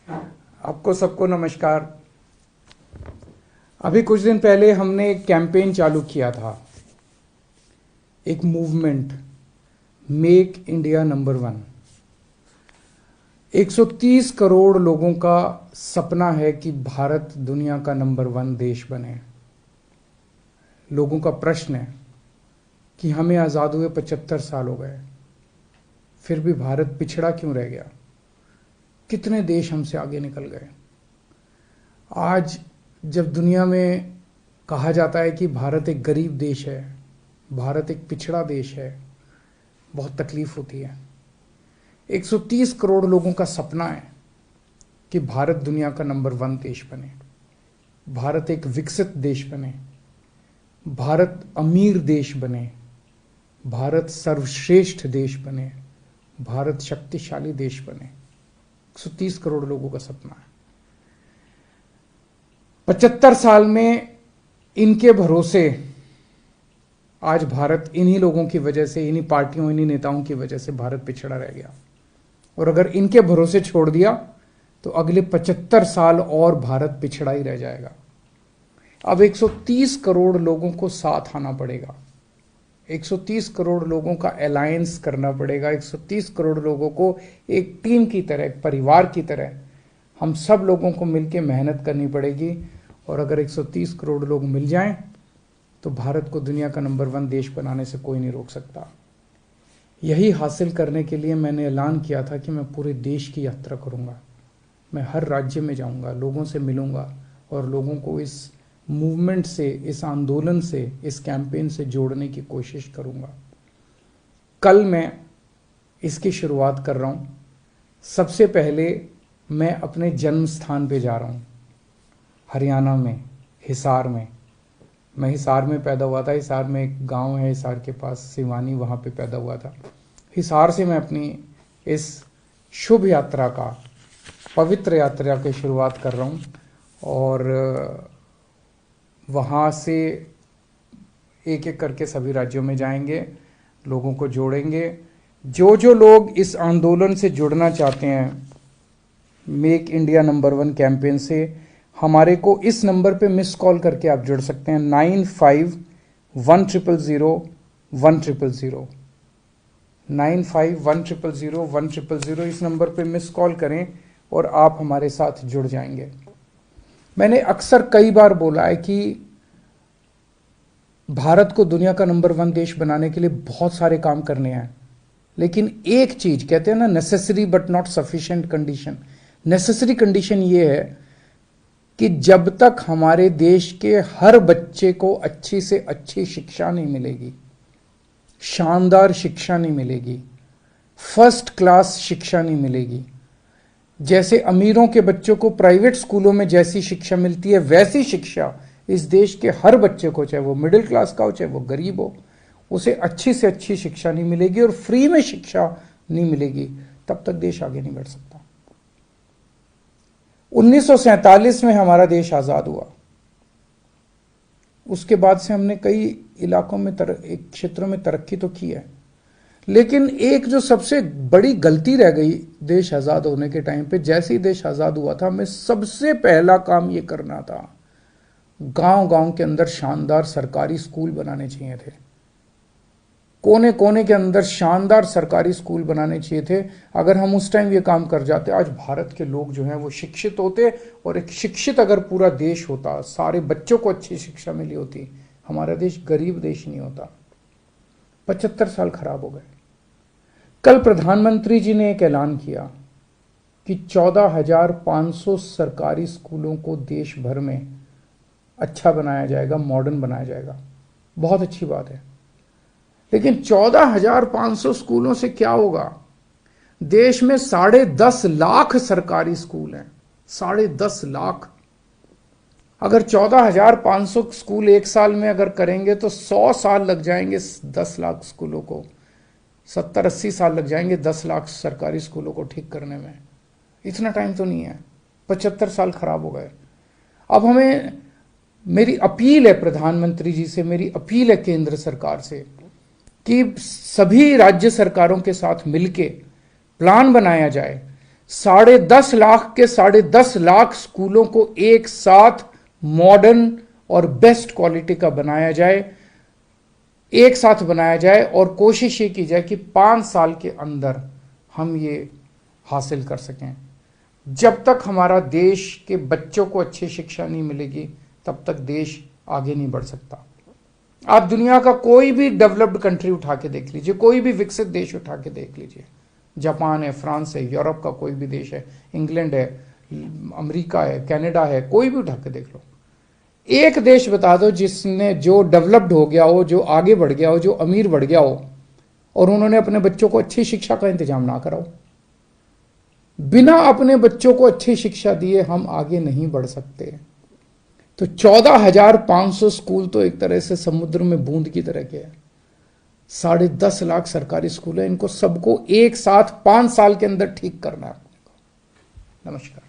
आपको सबको नमस्कार। अभी कुछ दिन पहले हमने एक कैंपेन चालू किया था, एक movement, make India number one. 130 crore लोगों का सपना है कि भारत दुनिया का नंबर वन देश बने। लोगों का प्रश्न है कि हमें आज़ाद हुए 75 साल हो गए, फिर भी भारत पिछड़ा क्यों रह गया? कितने देश हमसे आगे निकल गए। आज जब दुनिया में कहा जाता है कि भारत एक गरीब देश है, भारत एक पिछड़ा देश है, बहुत तकलीफ होती है। 130 करोड़ लोगों का सपना है कि भारत दुनिया का नंबर वन देश बने, भारत एक विकसित देश बने, भारत अमीर देश बने, भारत सर्वश्रेष्ठ देश बने, भारत शक्तिशाली देश बने। 130 करोड़ लोगों का सपना है। 75 साल में इनके भरोसे आज भारत, इन्हीं लोगों की वजह से, इन्हीं पार्टियों, इन्हीं नेताओं की वजह से भारत पिछड़ा रह गया। और अगर इनके भरोसे छोड़ दिया तो अगले 75 साल और भारत पिछड़ा ही रह जाएगा। अब 130 करोड़ लोगों को साथ आना पड़ेगा, 130 करोड़ लोगों का अलायंस करना पड़ेगा, 130 करोड़ लोगों को एक टीम की तरह, एक परिवार की तरह हम सब लोगों को मिलकर मेहनत करनी पड़ेगी। और अगर 130 करोड़ लोग मिल जाएं तो भारत को दुनिया का नंबर वन देश बनाने से कोई नहीं रोक सकता। यही हासिल करने के लिए मैंने ऐलान किया था कि मैं पूरे देश की यात्रा करूंगा। मैं हर राज्य में जाऊंगा, लोगों से मिलूंगा और लोगों को इस मूवमेंट से, इस आंदोलन से, इस कैंपेन से जोड़ने की कोशिश करूंगा। कल मैं इसकी शुरुआत कर रहा हूं। सबसे पहले मैं अपने जन्म स्थान पे जा रहा हूं, हरियाणा में, हिसार में। मैं हिसार में पैदा हुआ था। हिसार में एक गांव है, हिसार के पास सिवानी, वहाँ पे पैदा हुआ था। हिसार से मैं अपनी इस शुभ यात्रा का, पवित्र यात्रा की शुरुआत कर रहा हूँ। और वहाँ से एक एक करके सभी राज्यों में जाएंगे, लोगों को जोड़ेंगे। जो जो लोग इस आंदोलन से जुड़ना चाहते हैं, make India number one campaign से, हमारे को इस नंबर पे मिस कॉल करके आप जुड़ सकते हैं। 95100100 95100100 इस नंबर पे मिस कॉल करें और आप हमारे साथ जुड़ जाएंगे। मैंने अक्सर कई बार बोला है कि भारत को दुनिया का नंबर वन देश बनाने के लिए बहुत सारे काम करने हैं, लेकिन एक चीज कहते हैं ना, necessary but not sufficient condition. Necessary condition ये है कि जब तक हमारे देश के हर बच्चे को अच्छी से अच्छी शिक्षा नहीं मिलेगी, शानदार शिक्षा नहीं मिलेगी, फर्स्ट क्लास शिक्षा नहीं मिलेगी, जैसे अमीरों के बच्चों को प्राइवेट स्कूलों में जैसी शिक्षा मिलती है वैसी शिक्षा इस देश के हर बच्चे को, चाहे वो मिडिल क्लास का हो चाहे वो गरीब हो, उसे अच्छी से अच्छी शिक्षा नहीं मिलेगी और फ्री में शिक्षा नहीं मिलेगी, तब तक देश आगे नहीं बढ़ सकता। 1947 में हमारा देश आजाद हुआ। उसके बाद से हमने कई इलाकों में, एक क्षेत्रों में तरक्की तो की है, लेकिन एक जो सबसे बड़ी गलती रह गई देश आजाद होने के टाइम पे, जैसे ही देश आजाद हुआ था, हमें सबसे पहला काम ये करना था, गांव गांव के अंदर शानदार सरकारी स्कूल बनाने चाहिए थे। कोने कोने के अंदर शानदार सरकारी स्कूल बनाने चाहिए थे। अगर हम उस टाइम ये काम कर जाते, आज भारत के लोग जो हैं वो शिक्षित होते, और एक शिक्षित अगर पूरा देश होता, सारे बच्चों को अच्छी शिक्षा मिली होती, हमारा देश गरीब देश नहीं होता। 75 साल खराब हो गए। कल प्रधानमंत्री जी ने एक ऐलान किया कि 14,500 सरकारी स्कूलों को देश भर में अच्छा बनाया जाएगा, मॉडर्न बनाया जाएगा। बहुत अच्छी बात है, लेकिन 14,500 स्कूलों से क्या होगा? देश में 10.5 लाख सरकारी स्कूल हैं, 10.5 लाख। अगर 14,500 स्कूल एक साल में अगर करेंगे तो 100 साल लग जाएंगे 10 लाख स्कूलों को, 70-80 साल लग जाएंगे 10 लाख सरकारी स्कूलों को ठीक करने में। इतना टाइम तो नहीं है। 75 साल खराब हो गए। अब हमें, मेरी अपील है प्रधानमंत्री जी से, मेरी अपील है केंद्र सरकार से कि सभी राज्य सरकारों के साथ मिलके प्लान बनाया जाए 10.5 लाख के 10.5 लाख स्कूलों को एक साथ मॉडर्न और बेस्ट क्वालिटी का बनाया जाए, एक साथ बनाया जाए, और कोशिश ये की जाए कि 5 साल के अंदर हम ये हासिल कर सकें। जब तक हमारा देश के बच्चों को अच्छी शिक्षा नहीं मिलेगी तब तक देश आगे नहीं बढ़ सकता। आप दुनिया का कोई भी डेवलप्ड कंट्री उठा के देख लीजिए, कोई भी विकसित देश उठा के देख लीजिए, जापान है, फ्रांस है, यूरोप का कोई भी देश है, इंग्लैंड है, अमेरिका है, कनाडा है, कोई भी उठा के देख लो। एक देश बता दो जिसने, जो डेवलप्ड हो गया हो, जो आगे बढ़ गया हो, जो अमीर बढ़ गया हो, और उन्होंने अपने बच्चों को अच्छी शिक्षा का इंतजाम ना करा हो। बिना अपने बच्चों को अच्छी शिक्षा दिए हम आगे नहीं बढ़ सकते। तो 14,500 स्कूल तो एक तरह से समुद्र में बूंद की तरह के हैं। 10.5 लाख सरकारी स्कूल है, इनको सबको एक साथ 5 साल के अंदर ठीक करना है। नमस्कार।